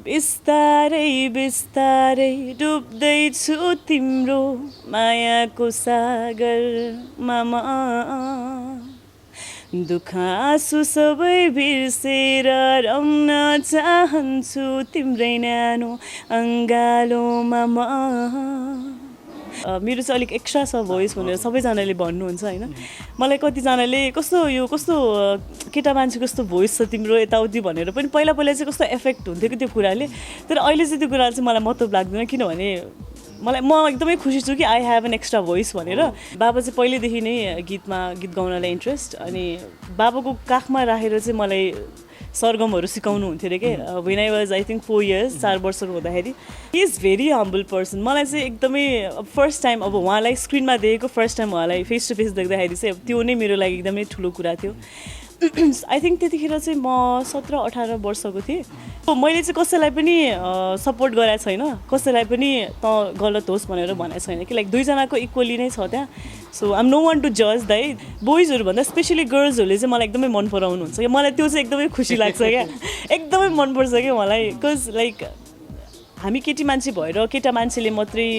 बिस्तारै बिस्तारै डुब्दैछु तिम्रो मायाको सागरमा दुःख आँसु सबै बिर्सेर रम्न चाहन्छु तिम्रै न्यानो अङ्गालोमा मेरो चाहिँ अलिक एक्स्ट्रा छ भोइस भनेर सबैजनाले भन्नुहुन्छ होइन मलाई कतिजनाले कस्तो केटा मान्छे कस्तो भोइस छ तिम्रो यताउति भनेर पनि पहिला चाहिँ कस्तो इफेक्ट हुन्थ्यो कि त्यो कुराले तर अहिले चाहिँ त्यो कुराले चाहिँ मलाई मतलब लाग्दैन किनभने म एकदमै खुसी छु कि I have an extra voice भनेर बाबा चाहिँ पहिल्यैदेखि नै गीत गाउनलाई इन्ट्रेस्ट अनि बाबाको काखमा राखेर चाहिँ मलाई सरगमहरू सिकाउनु हुन्थ्यो अरे के when I was I think 4 years 4 वर्षको हुँदाखेरि he is very humble person मलाई चाहिँ एकदमै फर्स्ट टाइम अब उहाँलाई स्क्रिनमा देखेको फर्स्ट टाइम उहाँलाई फेस टु फेस देख्दाखेरि चाहिँ त्यो नै मेरो लागि एकदमै ठुलो कुरा थियो आई थिङ्क त्यतिखेर चाहिँ म 17-18 वर्षको थिएँ मैले चाहिँ कसैलाई पनि सपोर्ट गराएको छैन कसैलाई पनि त गलत होस् भनेर भनेको छैन कि लाइक दुईजनाको इक्वली नै छ त्यहाँ so I am no one to जज दाइ बोइजहरूभन्दा स्पेसली गर्ल्सहरूले चाहिँ मलाई एकदमै मन पराउनुहुन्छ क्या मलाई त्यो चाहिँ एकदमै खुसी लाग्छ क्या एकदमै मनपर्छ क्या मलाई बिकज लाइक हामी केटी मान्छे भएर केटा मान्छेले मात्रै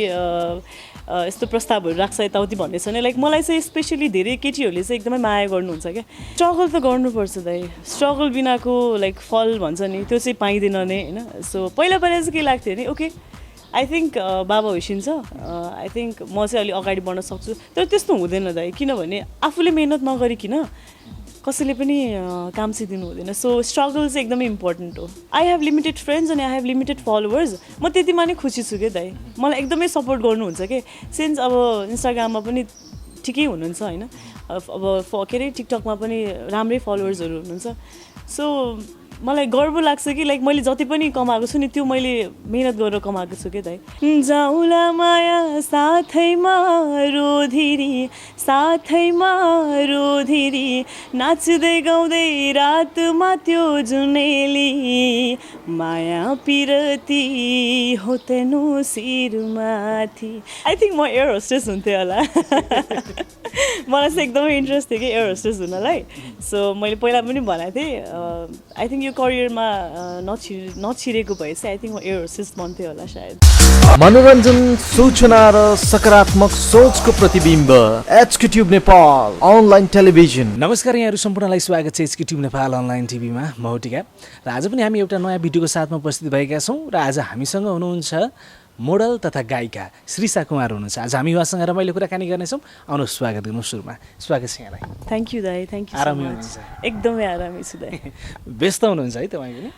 यस्तो प्रस्तावहरू राख्छ यताउति भन्ने छैन लाइक मलाई चाहिँ स्पेसली धेरै केटीहरूले चाहिँ एकदमै माया गर्नुहुन्छ क्या स्ट्रगल त गर्नुपर्छ दाइ स्ट्रगल बिनाको लाइक फल भन्छ नि त्यो चाहिँ पाइँदैन नै होइन सो पहिला चाहिँ के लाग्थ्यो नि ओके आई थिङ्क बाबा होइसिन्छ आई थिङ्क म चाहिँ अलिक अगाडि बढ्न सक्छु तर त्यस्तो हुँदैन दाइ किनभने आफूले मेहनत नगरिकन कसैले पनि काम चाहिँ दिनु हुँदैन सो स्ट्रगल चाहिँ एकदमै इम्पोर्टेन्ट हो आई हेभ लिमिटेड फ्रेन्ड्स अनि आई हेभ लिमिटेड फलोवर्स म त्यतिमा नै खुसी छु क्या दाइ मलाई एकदमै सपोर्ट गर्नुहुन्छ कि सिन्स अब इन्स्टाग्राममा पनि ठिकै हुनुहुन्छ होइन अब के अरे टिकटकमा पनि राम्रै फलोवर्सहरू हुनुहुन्छ सो मलाई गर्व लाग्छ कि लाइक मैले जति पनि कमाएको छु नि त्यो मैले मेहनत गरेर कमाएको छु क्या दाइ जाउला माया साथैमा रोधिरी नाच्दै गाउँदै रातमा त्यो जुनेली माया पिरती हो तेनु शिरमाथि आई थिङ्क म एयर होस्टेस हुन्थेँ होला मलाई चाहिँ एकदमै इन्ट्रेस्ट थियो कि एयर होस्टेस हुनलाई सो मैले पहिला पनि भनेको थिएँ आई थिङ्क यो करियरमा नछिरेको भए चाहिँ आई थिङ्क म एयर होस्टेस बन्थेँ होला सायद मनोरञ्जन सूचना र सकारात्मक सोचको प्रतिबिम्ब HK tube Nepal online television. नमस्कार यहाँहरू सम्पूर्णलाई स्वागत छ एचके ट्युब नेपाल अनलाइन टिभीमा म हो टिका र आज पनि हामी एउटा नयाँ भिडियोको साथमा उपस्थित भएका छौँ र आज हामीसँग हुनुहुन्छ मोडल तथा गायिका श्रीषा कुमार हुनुहुन्छ आज हामी उहाँसँग रमाइलो कुराकानी गर्नेछौँ आउनु स्वागत गर्नु सुरुमा स्वागत छ यहाँलाई थ्याङ्क यू दाइ थ्याङ्क यू आरामै हुनुहुन्छ एकदमै आरामै छु दाइ व्यस्त हुनुहुन्छ है तपाईँ पनि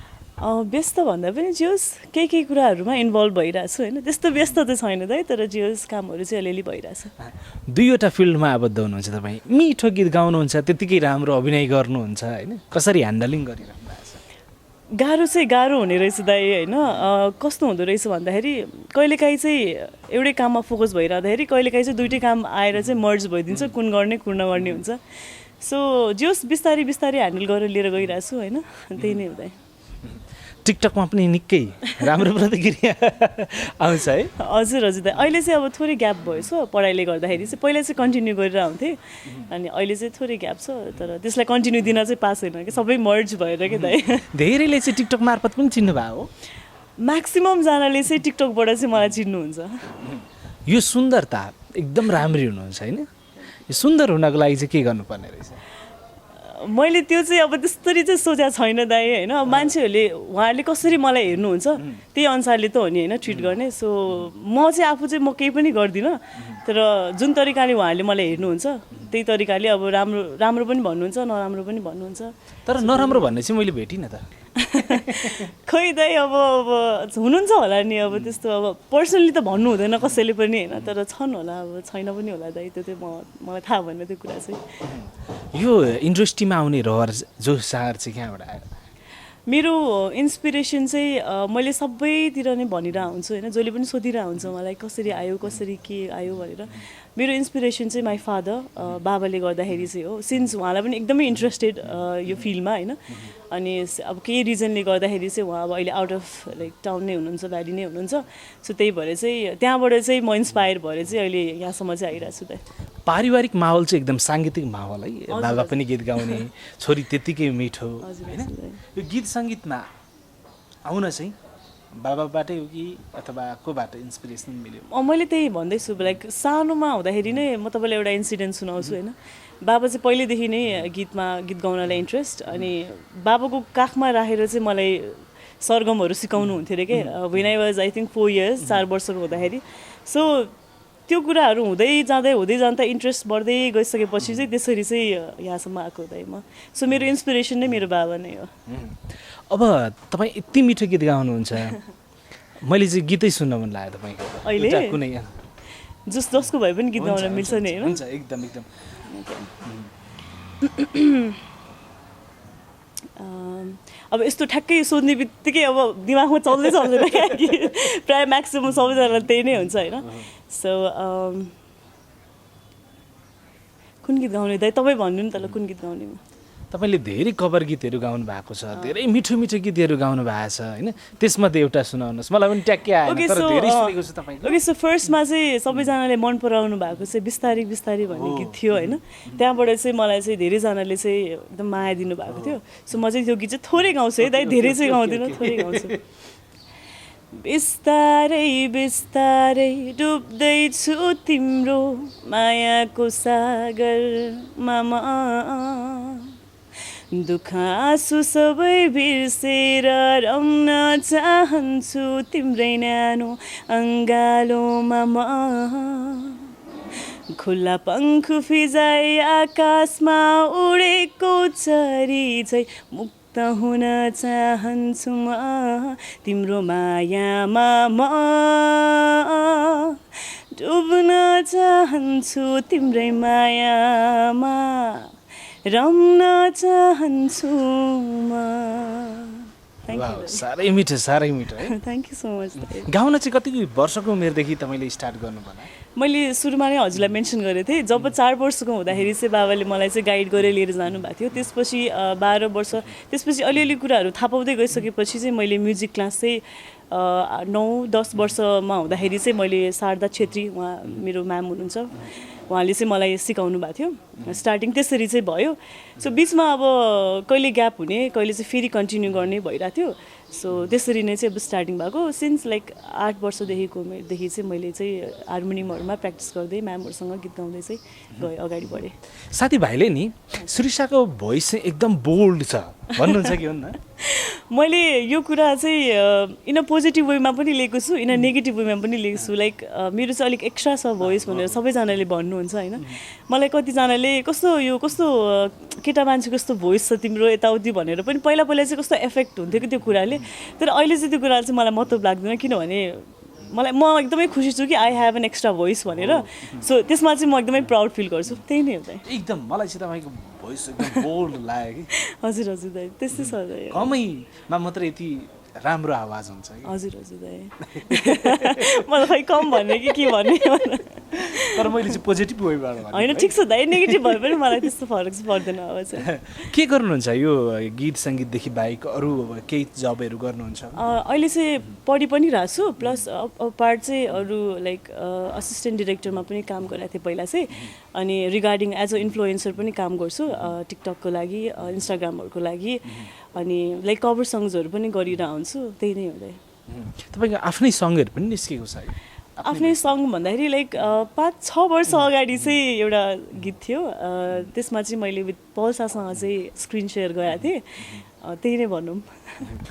व्यस्त भन्दा पनि जियोस् केही कुराहरूमा इन्भल्भ भइरहेको छु होइन त्यस्तो व्यस्त त छैन दाइ तर जियोस् कामहरू चाहिँ अलिअलि भइरहेछ दुईवटा फिल्डमा आबद्ध हुनुहुन्छ तपाईँ मिठो गीत गाउनुहुन्छ त्यत्तिकै राम्रो अभिनय गर्नुहुन्छ होइन कसरी ह्यान्डलिङ गरिरहनु भएको छ गाह्रो हुने रहेछ दाइ होइन कस्तो हुँदो रहेछ भन्दाखेरि कहिलेकाहीँ चाहिँ एउटै काममा फोकस भइरहँदाखेरि कहिलेकाहीँ चाहिँ दुइटै काम आएर चाहिँ मर्ज भइदिन्छ कुन गर्ने कुन नगर्ने हुन्छ सो जोस् बिस्तारै ह्यान्डल गरेर लिएर गइरहेको छु होइन त्यही नै हुँदै टिकटकमा पनि निकै राम्रो प्रतिक्रिया आउँछ है हजुर दाइ अहिले चाहिँ अब थोरै ग्याप भयो छ पढाइले गर्दाखेरि चाहिँ पहिला चाहिँ कन्टिन्यू गरेर आउँथेँ अनि अहिले चाहिँ थोरै ग्याप छ तर त्यसलाई कन्टिन्यू दिन चाहिँ पास छैन कि सबै मर्ज भएर के दाइ धेरैले चाहिँ टिकटक मार्फत पनि चिन्नु भयो हो म्याक्सिमम जनाले चाहिँ टिकटकबाट चाहिँ मलाई चिन्नुहुन्छ यो सुन्दरता एकदम राम्री हुनुहुन्छ होइन यो सुन्दर हुनको लागि चाहिँ के गर्नुपर्ने रहेछ मैले त्यो चाहिँ अब त्यस्तरी चाहिँ सोचेको छैन दाइ होइन मान्छेहरूले उहाँहरूले कसरी मलाई हेर्नुहुन्छ त्यही अनुसारले त हो नि होइन ट्रिट गर्ने सो म चाहिँ आफू चाहिँ म केही पनि गर्दिनँ तर जुन तरिकाले उहाँहरूले मलाई हेर्नुहुन्छ त्यही तरिकाले अब राम्रो पनि भन्नुहुन्छ नराम्रो पनि भन्नुहुन्छ तर नराम्रो भन्ने चाहिँ मैले भेटिनँ त खै दाइ अब हुनुहुन्छ होला नि अब त्यस्तो अब पर्सनली त भन्नु हुँदैन कसैले पनि होइन तर छन् होला अब छैन पनि होला दाइ त्यो चाहिँ मलाई थाहा भएन त्यो कुरा चाहिँ यो इन्डस्ट्रीमा आउने रहर जो सार चाहिँ कहाँबाट आयो मेरो इन्सपिरेसन चाहिँ मैले सबैतिर नै भनिरहेको हुन्छु होइन जसले पनि सोधिरहेको हुन्छ मलाई कसरी आयो कसरी के आयो भनेर मेरो इन्सपिरेसन चाहिँ माई फादर बाबाले गर्दाखेरि चाहिँ हो सिन्स उहाँलाई पनि एकदमै इन्ट्रेस्टेड यो फिल्डमा होइन अनि अब केही रिजनले गर्दाखेरि चाहिँ उहाँ अब अहिले आउट अफ लाइक टाउन नै हुनुहुन्छ भ्याली नै हुनुहुन्छ सो त्यही भएर चाहिँ त्यहाँबाट चाहिँ म इन्सपायर भएर चाहिँ अहिले यहाँसम्म चाहिँ आइरहेको छु त पारिवारिक माहौल चाहिँ एकदम साङ्गीतिक माहौल है बाबा पनि गीत गाउने छोरी त्यत्तिकै मिठो होइन यो गीत सङ्गीतमा आउन चाहिँ बाबाबाटै हो कि अथवा कोबाट इन्सपिरेसन मिल्यो? मैले त्यही भन्दैछु लाइक सानोमा हुँदाखेरि नै म तपाईँलाई एउटा इन्सिडेन्ट सुनाउँछु होइन। बाबा चाहिँ पहिल्यैदेखि नै गीत गाउनलाई इन्ट्रेस्ट, अनि बाबाको काखमा राखेर चाहिँ मलाई सरगमहरू सिकाउनु हुन्थ्यो अरे के when I was I think 4 years 4 वर्षको हुँदाखेरि। सो त्यो कुराहरू हुँदै जाँदा इन्ट्रेस्ट बढ्दै गइसकेपछि चाहिँ त्यसरी चाहिँ यहाँसम्म आएको म। सो मेरो इन्सपिरेसन नै मेरो बाबा नै हो। अब तपाईँ यति मिठो गीत गाउनुहुन्छ, मैले चाहिँ गीतै सुन्न मन लाग्यो तपाईँको अहिले कुनै। जसको भए पनि गीत गाउन मिल्छ नि होइन? हुन्छ, एकदम एकदम। अब यस्तो ठ्याक्कै सोध्ने बित्तिकै अब दिमागमा चल्दैन क्या कि प्रायः म्याक्सिमम् सबैजनालाई त्यही नै हुन्छ होइन। सो कुन गीत गाउने दाइ तपाईँ भन्नु नि त ल, कुन गीत गाउने? तपाईँले धेरै कभर गीतहरू गाउनु भएको छ, धेरै मिठो मिठो गीतहरू गाउनु भएको छ होइन, त्यसमध्ये एउटा सुनाउनुहोस्। मलाई पनि ट्याक्कै आएन तर धेरै सुनेको छु तपाईँको। ओके, सो फर्स्टमा चाहिँ सबैजनाले मन पराउनु भएको चाहिँ बिस्तारी बिस्तारी भन्ने गीत थियो होइन। त्यहाँबाट चाहिँ मलाई चाहिँ धेरैजनाले चाहिँ एकदम माया दिनुभएको थियो। सो म चाहिँ त्यो गीत चाहिँ थोरै गाउँछु है दाइ, धेरै चाहिँ गाउँदिनँ, थोरै गाउँछु। बिस्तारै बिस्तारै डुब्दैछु तिम्रो मायाको सागरमा, दुःख आँसु सबै बिर्सेर रम्न चाहन्छु तिम्रै न्यानो अङ्गालोमा म, खुल्ला पङ्ख फिजाई आकाशमा उडेको चरी झै मुक्त हुन चाहन्छु म तिम्रो मायामा, म डुब्न चाहन्छु तिम्रै मायामा, रम्न चाहन्छु म। साह्रै मिठो, साह्रै मिठो है। Thank you so much. Gown चाहिँ कति वर्षको उमेरदेखि तपाईँले स्टार्ट गर्नुभयो? मैले सुरुमा नै हजुरलाई मेन्सन गरेको थिएँ, जब 4 वर्षको हुँदाखेरि चाहिँ बाबाले मलाई चाहिँ गाइड गरेर लिएर जानुभएको थियो। त्यसपछि 12 वर्ष, त्यसपछि अलिअलि कुराहरू थाहा पाउँदै गइसकेपछि चाहिँ मैले म्युजिक क्लास चाहिँ 9-10 वर्षमा हुँदाखेरि चाहिँ मैले शारदा छेत्री, उहाँ मेरो म्याम हुनुहुन्छ, उहाँले चाहिँ मलाई सिकाउनु भएको थियो। स्टार्टिङ त्यसरी चाहिँ भयो। सो बिचमा अब कहिले ग्याप हुने, कहिले चाहिँ फेरि कन्टिन्यू गर्ने भइरहेको थियो। सो त्यसरी नै चाहिँ अब स्टार्टिङ भएको। सिन्स लाइक 8 वर्षदेखिको उमेरदेखि चाहिँ मैले चाहिँ हार्मोनियमहरूमा प्र्याक्टिस गर्दै म्यामहरूसँग गीत गाउँदै चाहिँ गएँ, अगाडि बढेँ। साथीभाइले नि श्रीषाको भोइस चाहिँ एकदम बोल्ड छ भन्नुहुन्छ कि हुन्न? मैले यो कुरा चाहिँ इन अ पोजिटिभ वेमा पनि लिएको छु, इन अ नेगेटिभ वेमा पनि लिएको छु। लाइक मेरो चाहिँ अलिक एक्स्ट्रा छ भोइस भनेर सबैजनाले भन्नुहुन्छ होइन। मलाई कतिजनाले कस्तो केटा मान्छे कस्तो भोइस छ तिम्रो यताउति भनेर पनि पहिला चाहिँ कस्तो इफेक्ट हुन्थ्यो कि त्यो कुराले। तर अहिले चाहिँ त्यो कुरा चाहिँ मलाई मतलब लाग्दैन, किनभने म एकदमै खुसी छु कि I have an extra voice भनेर। सो त्यसमा चाहिँ म एकदमै प्राउड फिल गर्छु। त्यही नै हो दाइ। एकदम मलाई चाहिँ तपाईँको भोइस एकदम बोल्ड लाग्यो कि। हजुर हजुर दाइ, त्यस्तै छ दाइ। कमैमा मात्रै यति राम्रो आवाज हुन्छ कि। हजुर हजुर दाइ। मलाई खै कम भन्ने कि के भन्ने, तर मैले चाहिँ पोजिटिभ वेबाट भने होइन ठिक छ दाइ, नेगेटिभ भए पनि मलाई त्यस्तो फरक चाहिँ पर्दैन अब चाहिँ। के गर्नुहुन्छ यो गीत सङ्गीतदेखि बाहेक अरू केही जबहरू गर्नुहुन्छ? अहिले चाहिँ पढि पनि रहेको छु, प्लस पार्ट चाहिँ अरू लाइक असिस्टेन्ट डिरेक्टरमा पनि काम गरेको थिएँ पहिला चाहिँ। अनि रिगार्डिङ एज अ इन्फ्लुएन्सर पनि काम गर्छु, टिकटकको लागि, इन्स्टाग्रामहरूको लागि, अनि लाइक कभर सङ्ग्सहरू पनि गरिरहेको हुन्छु। त्यही नै हो दाइ। तपाईँको आफ्नै सङ्गहरू पनि निस्केको छ? आफ्नै सङ्ग भन्दाखेरि लाइक 5-6 वर्ष अगाडि चाहिँ एउटा गीत थियो, त्यसमा चाहिँ मैले विथ पल्सासँग चाहिँ स्क्रिन सेयर गरेको थिएँ। त्यही नै भनौँ।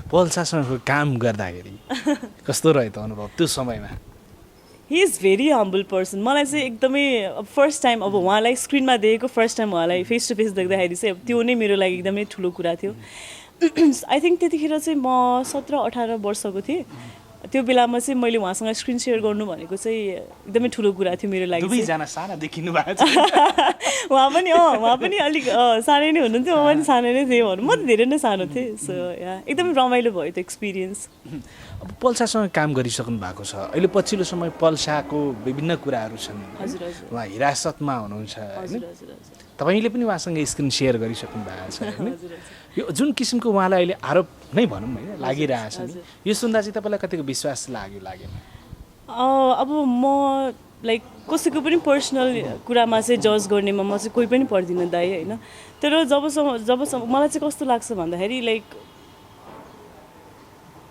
पल्सासँग काम गर्दाखेरि कस्तो रह्यो त अनुभव त्यो समयमा? He is very humble person. मलाई चाहिँ एकदमै फर्स्ट टाइम अब उहाँलाई स्क्रिनमा देखेको, फर्स्ट टाइम उहाँलाई फेस टु फेस देख्दाखेरि चाहिँ त्यो नै मेरो लागि एकदमै ठुलो कुरा थियो। आई थिङ्क त्यतिखेर चाहिँ म 17-18 वर्षको थिएँ। त्यो बेलामा चाहिँ मैले उहाँसँग स्क्रिन सेयर गर्नु भनेको चाहिँ एकदमै ठुलो कुरा थियो मेरो लागि। दुवैजना साना देखिनु भएको छ। उहाँ पनि अलिक सानै नै हुनुहुन्थ्यो, म पनि सानै नै थिएँ भनौँ, म त धेरै नै सानो थिएँ। सो एकदमै रमाइलो भयो त्यो एक्सपिरियन्स। अब पल्सासँग काम गरिसक्नु भएको छ, अहिले पछिल्लो समय पल्साको विभिन्न कुराहरू छन्। हजुर हजुर। उहाँ हिरासतमा हुनुहुन्छ हजुर होइन? हजुर हजुर। तपाईँले पनि उहाँसँग स्क्रिन सेयर गरिसक्नु भएको छ होइन? हजुर हजुर। यो जुन किसिमको उहाँलाई अहिले आरोप नै भनौँ होइन लागिरहेछ नि, यो सुन्दा चाहिँ तपाईँलाई कतिको विश्वास लाग्यो लागेन? अब म लाइक कसैको पनि पर्सनल कुरामा चाहिँ जज गर्नेमा म चाहिँ कोही पनि पर्दिनँ दाइ होइन। तर जबसम्म मलाई चाहिँ कस्तो लाग्छ भन्दाखेरि लाइक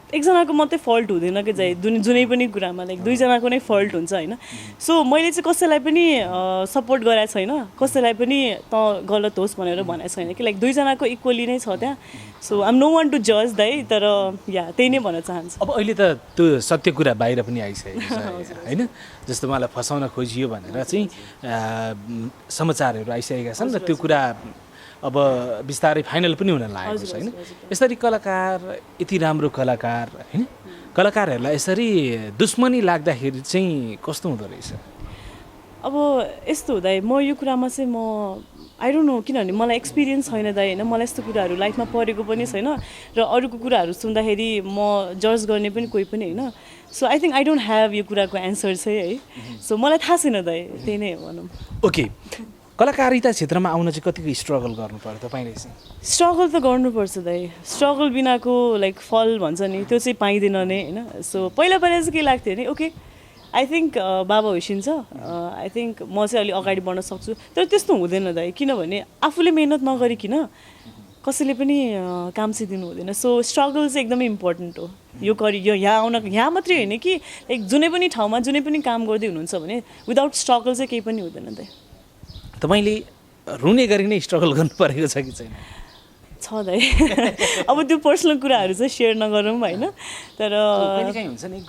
एकजनाको मात्रै फल्ट हुँदैन कि चाहिँ जुनै पनि कुरामा लाइक दुईजनाको नै फल्ट हुन्छ होइन सो मैले चाहिँ कसैलाई पनि सपोर्ट गराएको छैन कसैलाई पनि त गलत होस् भनेर भनेको छैन कि लाइक दुईजनाको इक्वली नै छ त्यहाँ so I am no one to जज दाइ तर या त्यही नै भन्न चाहन्छु अब अहिले त त्यो सत्य कुरा बाहिर पनि आइसकेको छ होइन जस्तो मलाई फसाउन खोजियो भनेर चाहिँ समाचारहरू आइसकेका छन् र त्यो कुरा अब बिस्तारै फाइनल पनि हुन लागेको छ होइन यसरी कलाकार यति राम्रो कलाकार होइन कलाकारहरूलाई यसरी दुश्मनी लाग्दाखेरि चाहिँ कस्तो हुँदो रहेछ अब यस्तो हुँदा म यो कुरामा चाहिँ म आई डोन्ट नो किनभने मलाई एक्सपिरियन्स छैन दाइ होइन मलाई यस्तो कुराहरू लाइफमा परेको पनि छैन र अरूको कुराहरू सुन्दाखेरि म जज गर्ने पनि कोही पनि होइन so I think I don't have यो कुराको एन्सर चाहिँ है सो मलाई थाहा छैन दाइ त्यही नै हो भनौँ ओके कलाकारिता क्षेत्रमा आउन चाहिँ कतिको स्ट्रगल गर्नु पर्यो तपाईँले चाहिँ स्ट्रगल त गर्नुपर्छ दाइ स्ट्रगल बिनाको लाइक फल भन्छ नि त्यो चाहिँ पाइँदैन नै होइन सो पहिला चाहिँ के लाग्थ्यो नि ओके आई थिङ्क बाबा होइसिन्छ आई थिङ्क म चाहिँ अलिक अगाडि बढ्न सक्छु तर त्यस्तो हुँदैन दाइ किनभने आफूले मेहनत नगरिकन कसैले पनि काम चाहिँ दिनु हुँदैन सो स्ट्रगल चाहिँ एकदमै इम्पोर्टेन्ट हो यो यहाँ मात्रै होइन कि लाइक जुनै पनि ठाउँमा जुनै पनि काम गर्दै हुनुहुन्छ भने विदाउट स्ट्रगल चाहिँ केही पनि हुँदैन दाइ तपाईँले रुने गरी नै स्ट्रगल गर्नु परेको छ कि छैन छ दाइ अब त्यो पर्सनल कुराहरू चाहिँ सेयर नगरौँ होइन तर कहिलेकाहीँ हुन्छ नि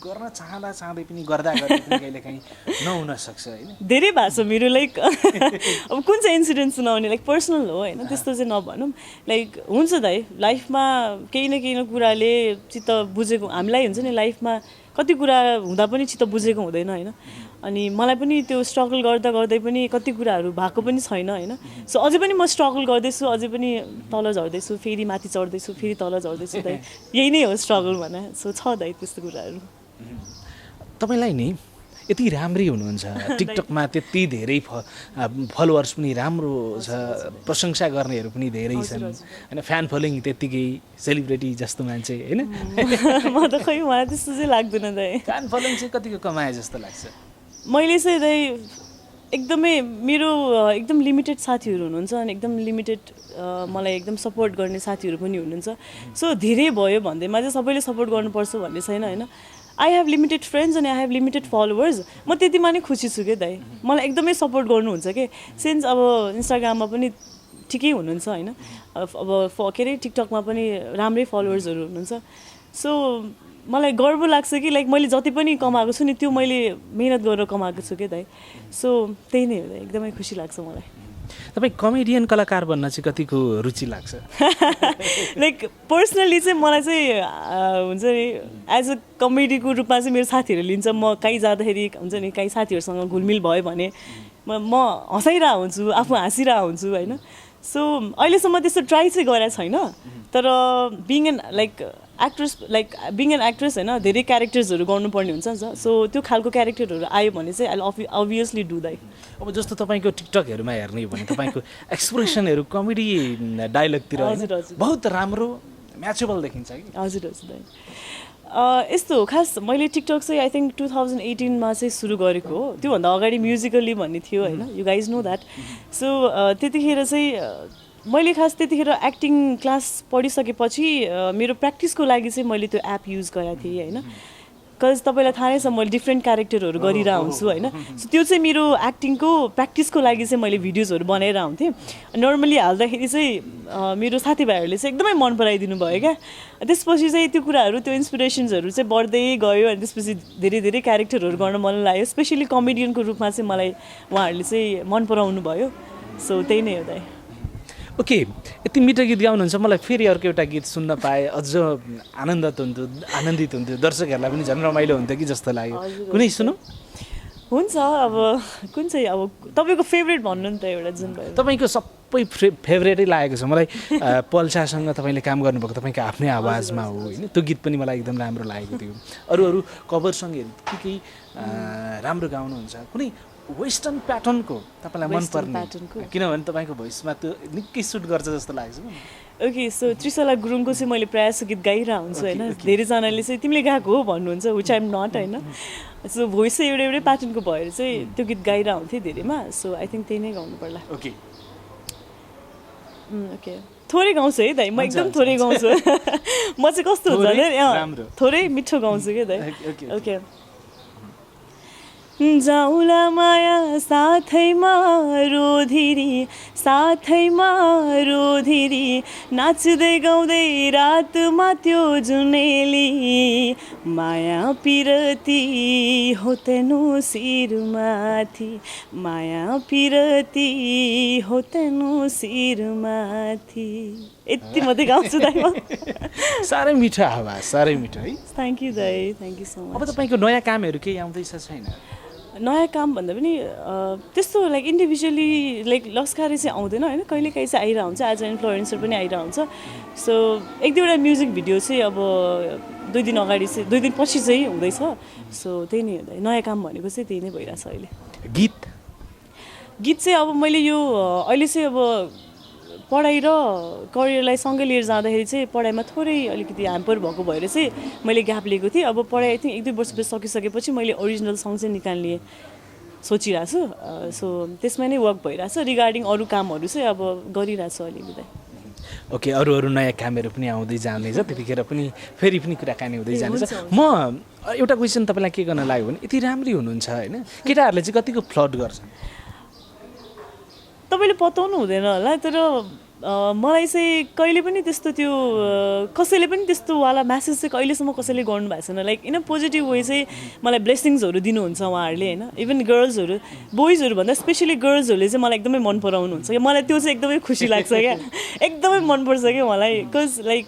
गर्न चाहँदै पनि गर्दा कहिलेकाहीँ नहुन सक्छ होइन धेरै भएको छ मेरो लाइक अब कुन चाहिँ इन्सिडेन्ट सुनाउने लाइक पर्सनल हो होइन त्यस्तो चाहिँ नभनौँ लाइक हुन्छ दाइ लाइफमा केही न कुराले चित्त बुझेको हामीलाई हुन्छ नि लाइफमा कति कुरा हुँदा पनि चित्त बुझेको हुँदैन होइन अनि मलाई पनि त्यो स्ट्रगल गर्दै पनि कति कुराहरू भएको पनि छैन होइन सो अझै पनि म स्ट्रगल गर्दैछु अझै पनि तल झर्दैछु फेरि माथि चढ्दैछु फेरि तल झर्दैछु दाइ यही नै हो स्ट्रगल भने सो छ दाइ त्यस्तो कुराहरू तपाईँलाई नि यति राम्रै हुनुहुन्छ टिकटकमा त्यति धेरै फलोवर्स पनि राम्रो छ प्रशंसा गर्नेहरू पनि धेरै छन् होइन फ्यान फलोइङ त्यत्तिकै सेलिब्रिटी जस्तो मान्छे होइन म त खै मलाई त्यस्तो चाहिँ लाग्दैन दाइ फ्यान फलोइङ चाहिँ कतिको कमाए जस्तो लाग्छ मैले चाहिँ दाइ एकदमै मेरो एकदम लिमिटेड साथीहरू हुनुहुन्छ अनि एकदम लिमिटेड मलाई एकदम सपोर्ट गर्ने साथीहरू पनि हुनुहुन्छ सो धेरै भयो भन्दैमा चाहिँ सबैले सपोर्ट गर्नुपर्छ भन्ने छैन होइन आई हेभ लिमिटेड फ्रेन्ड्स अनि आई हेभ लिमिटेड फलोवर्स म त्यतिमा नै खुसी छु क्या दाइ मलाई एकदमै सपोर्ट गर्नुहुन्छ कि सिन्स अब इन्स्टाग्राममा पनि ठिकै हुनुहुन्छ होइन अब के अरे टिकटकमा पनि राम्रै फलोवर्सहरू हुनुहुन्छ सो मलाई गर्व लाग्छ कि लाइक मैले जति पनि कमाएको छु नि त्यो मैले मेहनत गरेर कमाएको छु क्या दाइ सो त्यही नै हो दाइ एकदमै खुसी लाग्छ मलाई तपाईँ कमेडियन कलाकार बन्न चाहिँ कतिको रुचि लाग्छ लाइक पर्सनली चाहिँ मलाई चाहिँ हुन्छ नि एज अ कमेडीको रूपमा चाहिँ मेरो साथीहरू लिन्छ म कहीँ जाँदाखेरि हुन्छ नि कहीँ साथीहरूसँग घुलमिल भयो भने म हँसाइरहेको हुन्छु आफू हाँसिरहेको हुन्छु होइन सो अहिलेसम्म त्यस्तो ट्राई चाहिँ गरेको छैन तर बिङ एन एक्ट्रेस होइन धेरै क्यारेक्टर्सहरू गर्नुपर्ने हुन्छ नि सो त्यो खालको क्यारेक्टरहरू आयो भने चाहिँ आई अभियसली डु दाइ अब जस्तो तपाईँको टिकटकहरूमा हेर्ने हो भने तपाईँको एक्सप्रेसनहरू कमेडी डायलगतिर बहुत राम्रो म्याचेबल देखिन्छ कि हजुर दाइ यस्तो हो खास मैले टिकटक चाहिँ आई थिङ्क 2018मा चाहिँ सुरु गरेको हो त्योभन्दा अगाडि म्युजिकली भन्ने थियो होइन you guys know that so त्यतिखेर चाहिँ मैले खास त्यतिखेर एक्टिङ क्लास पढिसकेपछि मेरो प्र्याक्टिसको लागि चाहिँ मैले त्यो एप युज गरेको थिएँ होइन बिकज तपाईँलाई थाहा नै छ मैले डिफ्रेन्ट क्यारेक्टरहरू गरिरहेको हुन्छु होइन सो त्यो चाहिँ मेरो एक्टिङको प्र्याक्टिसको लागि चाहिँ मैले भिडियोजहरू बनाएर हुन्थेँ नर्मली हाल्दाखेरि चाहिँ मेरो साथीभाइहरूले चाहिँ एकदमै मन पराइदिनु भयो क्या त्यसपछि चाहिँ त्यो कुराहरू त्यो इन्सपिरेसन्सहरू चाहिँ बढ्दै गयो अनि त्यसपछि धेरै धेरै क्यारेक्टरहरू गर्न मन लाग्यो स्पेसली कमेडियनको रूपमा चाहिँ मलाई उहाँहरूले चाहिँ मन पराउनु भयो सो त्यही नै हो दाइ ओके यति मिठो गीत गाउनुहुन्छ मलाई फेरि अर्को एउटा गीत सुन्न पाएँ अझ आनन्दित हुन्थ्यो दर्शकहरूलाई पनि झन् रमाइलो हुन्थ्यो कि जस्तो लाग्यो कुनै सुनौँ हुन्छ अब कुन चाहिँ अब तपाईँको फेभरेट भन्नु नि त एउटा जुन भयो तपाईँको सबै फेभरेटै लागेको छ मलाई पल्सासँग तपाईँले काम गर्नुभएको तपाईँको आफ्नै आवाजमा हो होइन त्यो गीत पनि मलाई एकदम राम्रो लागेको थियो अरू कभर सङ्गीहरू के राम्रो गाउनुहुन्छ कुनै वेस्टर्न प्याटर्नको तपाईँलाई मनपर्ने किनभने तपाईँको भोइसमा त्यो निकै सुट गर्छ जस्तो लाग्छ ओके सो त्रिशला गुरुङको चाहिँ मैले प्रायः जस्तो गीत गाइरहेको हुन्छु होइन धेरैजनाले चाहिँ तिमीले गाएको हो भन्नुहुन्छ विच आइएम नट होइन सो भोइस चाहिँ एउटै प्याटर्नको भएर चाहिँ त्यो गीत गाइरहेको हुन्थेँ धेरैमा सो आई थिङ्क त्यही नै गाउनु पर्ला ओके ओके थोरै गाउँछु है दाइ, म एकदम थोरै गाउँछु। म चाहिँ कस्तो हुन्छ भने थोरै मिठो गाउँछु क्या दाइ। ओके जाउला माया साथैमा रोधिरी साथैमा रोधिरी नाच्दै गाउँदै रातमा त्यो जुनेली माया पिरती हो तेनु शिरमाथि माया पिरती हो तेनु शिरमाथि यति मात्रै गाउँछु दाइ म। साह्रै मिठो आवाज, साह्रै मिठो है। थ्याङ्क यू दाइ, थ्याङ्क यू सो मच। अब तपाईँको नयाँ कामहरू केही आउँदैछ छैन? नयाँ काम भन्दा पनि त्यस्तो लाइक इन्डिभिजुअली लाइक लस्कारे चाहिँ आउँदैन होइन, कहिलेकाहीँ चाहिँ आइरहेको हुन्छ, एज अ इन्फ्लुएन्सर पनि आइरहेको हुन्छ। सो एक दुईवटा म्युजिक भिडियो चाहिँ अब 2 दिन अगाडि चाहिँ 2 दिन पछि चाहिँ हुँदैछ। सो त्यही नै हुँदै नयाँ काम भनेको चाहिँ त्यही नै भइरहेछ अहिले। गीत चाहिँ अब मैले यो अहिले चाहिँ अब पढाइ र करियरलाई सँगै लिएर जाँदाखेरि चाहिँ पढाइमा थोरै अलिकति ह्याम्पर भएको भएर चाहिँ मैले ग्याप लिएको थिएँ। अब पढाइ आई थिङ्क 1-2 वर्ष सकिसकेपछि मैले ओरिजिनल सङ चाहिँ निकाल्ने सोचिरहेको छु। सो त्यसमा नै वर्क भइरहेछ। रिगार्डिङ अरू कामहरू चाहिँ अब गरिरहेको छु अलिकति। ओके, अरू नयाँ कामहरू पनि आउँदै जाँदैछ, त्यतिखेर पनि फेरि पनि कुराकानी हुँदै जानेछ। म एउटा क्वेसन तपाईँलाई के गर्न लाग्यो भने यति राम्री हुनुहुन्छ होइन, केटाहरूले चाहिँ कतिको फ्लड गर्छन्? तपाईँले बताउनु हुँदैन होला, तर मलाई चाहिँ कहिले पनि त्यस्तो त्यो कसैले पनि त्यस्तो वाला म्यासेज चाहिँ कहिलेसम्म कसैले गर्नु भएको छैन। Like in a positive way चाहिँ मलाई ब्लेसिङ्सहरू दिनुहुन्छ उहाँहरूले होइन। इभन गर्ल्सहरू बोइजहरू भन्दा स्पेसली गर्ल्सहरूले चाहिँ मलाई एकदमै मन पराउनुहुन्छ क्या। मलाई त्यो चाहिँ एकदमै खुसी लाग्छ क्या, एकदमै मनपर्छ क्या मलाई। बिकज लाइक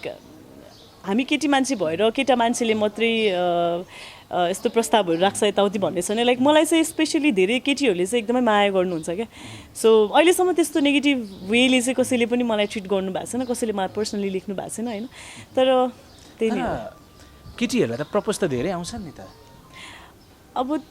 हामी केटी मान्छे भएर केटा मान्छेले मात्रै यस्तो प्रस्तावहरू राख्छ यताउति भन्ने छैन। लाइक मलाई चाहिँ स्पेसली धेरै केटीहरूले चाहिँ एकदमै माया गर्नुहुन्छ क्या। सो अहिलेसम्म त्यस्तो नेगेटिभ वेले चाहिँ कसैले पनि मलाई ट्रिट गर्नु भएको छैन, कसैले मलाई पर्सनली लेख्नु भएको छैन होइन। तर त्यही नै केटीहरूलाई त प्रपोज त धेरै आउँछ नि त। अब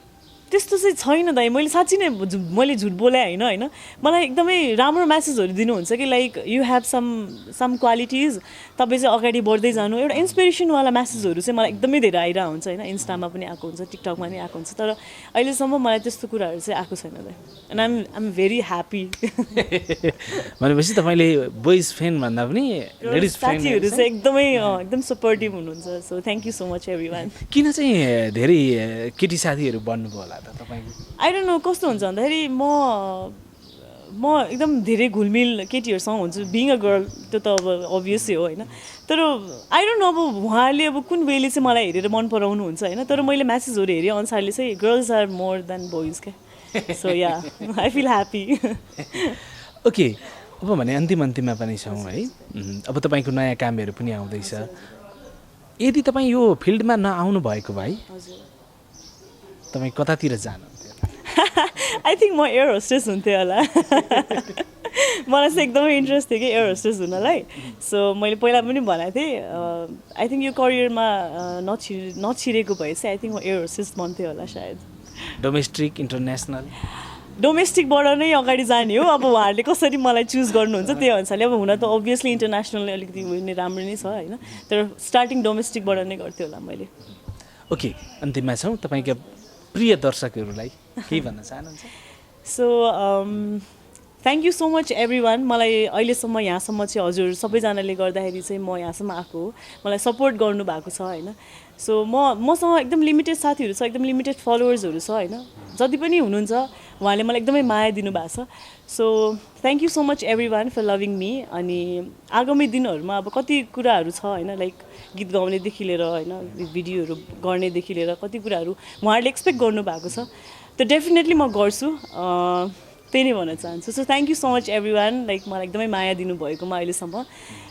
त्यस्तो चाहिँ छैन दाइ, मैले साँच्ची नै मैले झुट बोले होइन। मलाई एकदमै राम्रो म्यासेजहरू दिनुहुन्छ कि like you have some qualities, तपाईँ चाहिँ अगाडि बढ्दै जानु। एउटा इन्सपिरेसनवाला म्यासेजहरू चाहिँ मलाई एकदमै धेरै आइरहेको हुन्छ होइन। इन्स्टामा पनि आएको हुन्छ, टिकटकमा पनि आएको हुन्छ, तर अहिलेसम्म मलाई त्यस्तो कुराहरू चाहिँ आएको छैन दाइ। And I'm very happy. भनेपछि तपाईँले बोइज फ्रेन्ड भन्दा पनि लेडिज साथीहरू चाहिँ एकदम सपोर्टिभ हुनुहुन्छ। So thank you so much every one. किन चाहिँ धेरै केटी साथीहरू बन्नुभयो होला त तपाईँको? आई डोन्ट नो कस्तो हुन्छ भन्दाखेरि म एकदम धेरै घुलमिल केटीहरूसँग हुन्छु। बिङ अ गर्ल त्यो त अब अभियसै हो होइन। तर आई डोन्ट नो अब उहाँहरूले अब कुन वेले चाहिँ मलाई हेरेर मन पराउनुहुन्छ होइन। तर मैले म्यासेजहरू हेरेँ अनुसारले चाहिँ girls are more than boys क्या। So yeah I feel happy. Okay, अब भने अन्तिममा पनि छौँ है। अब तपाईँको नयाँ कामहरू पनि आउँदैछ। यदि तपाईँ यो फिल्डमा नआउनु भएको भए तपाईँ कतातिर जानुहुन्थ्यो? आई थिङ्क म एयर होस्टेस हुन्थेँ होला। मलाई चाहिँ एकदमै इन्ट्रेस्ट थियो कि एयर होस्टेस हुनलाई। सो मैले पहिला पनि भनेको थिएँ आई थिङ्क यो करियरमा नछिरेको भए चाहिँ आई थिङ्क म एयर होस्टेस बन्थेँ होला सायद। Domestic international? डोमेस्टिकबाट नै अगाडि जाने हो। अब उहाँहरूले कसरी मलाई चुज गर्नुहुन्छ त्यही अनुसारले। अब हुन त अभियसली इन्टरनेसनल अलिकति उयो राम्रो नै छ होइन, तर स्टार्टिङ डोमेस्टिकबाट नै गर्थेँ होला मैले। ओके, अन्तिममा छौँ। तपाईँका प्रिय दर्शकहरूलाई केही भन्न चाहनुहुन्छ? So thank you so much every one. मलाई अहिलेसम्म यहाँसम्म चाहिँ हजुर सबैजनाले गर्दाखेरि चाहिँ म यहाँसम्म आएको हो, मलाई सपोर्ट गर्नुभएको छ होइन। सो मसँग एकदम लिमिटेड साथीहरू छ, एकदम लिमिटेड फलोवर्सहरू छ होइन। जति पनि हुनुहुन्छ उहाँले मलाई एकदमै माया दिनुभएको छ। So thank you so much everyone for loving me. अनि आगामी दिनहरूमा अब कति कुराहरू छ होइन, लाइक गीत गाउनेदेखि लिएर होइन, भिडियोहरू गर्नेदेखि लिएर कति कुराहरू उहाँहरूले एक्सपेक्ट गर्नुभएको छ। त डेफिनेटली म गर्छु, त्यही नै भन्न चाहन्छु। So thank you so much every one. Like मलाई एकदमै माया दिनुभएकोमा अहिलेसम्म,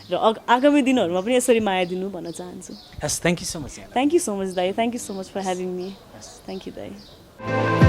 र आगामी दिनहरूमा पनि यसरी माया दिनु भन्न चाहन्छु। हस्, thank you so much. Thank you so much दाइ, thank you so much for having me. Thank you दाइ।